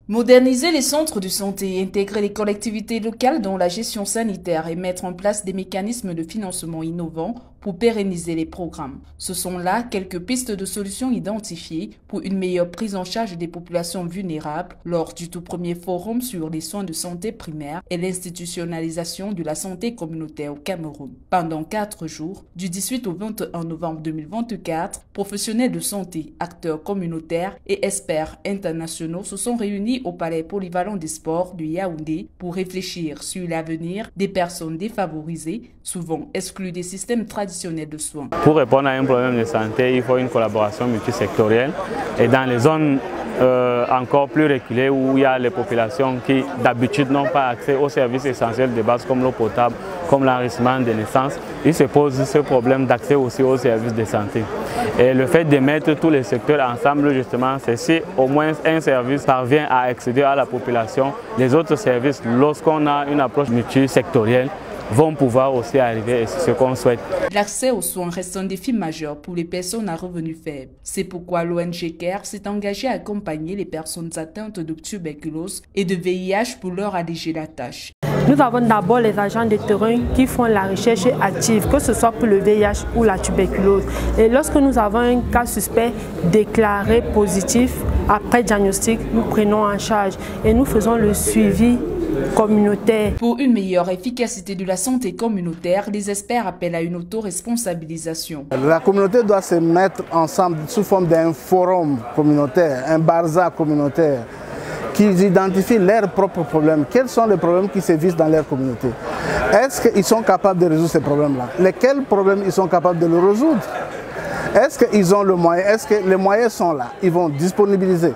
Moderniser les centres de santé, intégrer les collectivités locales dans la gestion sanitaire et mettre en place des mécanismes de financement innovants pour pérenniser les programmes. Ce sont là quelques pistes de solutions identifiées pour une meilleure prise en charge des populations vulnérables lors du tout premier forum sur les soins de santé primaire et l'institutionnalisation de la santé communautaire au Cameroun. Pendant 4 jours, du 18 au 21 novembre 2024, professionnels de santé, acteurs communautaires et experts internationaux se sont réunis au Palais polyvalent des sports de Yaoundé pour réfléchir sur l'avenir des personnes défavorisées, souvent exclues des systèmes traditionnels de soins. Pour répondre à un problème de santé, il faut une collaboration multisectorielle et dans les zones encore plus reculées où il y a les populations qui d'habitude n'ont pas accès aux services essentiels de base comme l'eau potable, comme l'enregistrement des naissances, il se pose ce problème d'accès aussi aux services de santé. Et le fait de mettre tous les secteurs ensemble, justement, c'est si au moins un service parvient à accéder à la population, les autres services, lorsqu'on a une approche multisectorielle, vont pouvoir aussi arriver et c'est ce qu'on souhaite. L'accès aux soins reste un défi majeur pour les personnes à revenus faibles. C'est pourquoi l'ONG CARE s'est engagée à accompagner les personnes atteintes de tuberculose et de VIH pour leur alléger la tâche. Nous avons d'abord les agents de terrain qui font la recherche active, que ce soit pour le VIH ou la tuberculose. Et lorsque nous avons un cas suspect déclaré positif, après diagnostic, nous prenons en charge et nous faisons le suivi communautaire. Pour une meilleure efficacité de la santé communautaire, les experts appellent à une autoresponsabilisation. La communauté doit se mettre ensemble sous forme d'un forum communautaire, un barza communautaire, qui identifient leurs propres problèmes. Quels sont les problèmes qui se vivent dans leur communauté? Est-ce qu'ils sont capables de résoudre ces problèmes-là? Lesquels problèmes ils sont capables de le résoudre? Est-ce qu'ils ont le moyen? Est-ce que les moyens sont là? Ils vont disponibiliser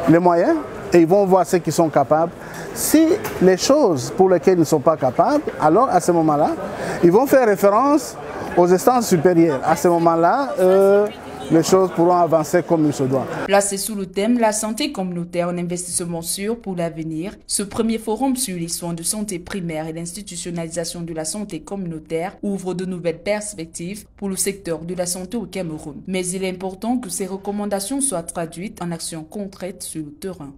les moyens et ils vont voir ce qu'ils sont capables. Si les choses pour lesquelles ils ne sont pas capables, alors à ce moment-là, ils vont faire référence aux instances supérieures. À ce moment-là, les choses pourront avancer comme il se doit. Placé sous le thème « La santé communautaire, un investissement sûr pour l'avenir », ce premier forum sur les soins de santé primaire et l'institutionnalisation de la santé communautaire ouvre de nouvelles perspectives pour le secteur de la santé au Cameroun. Mais il est important que ces recommandations soient traduites en actions concrètes sur le terrain.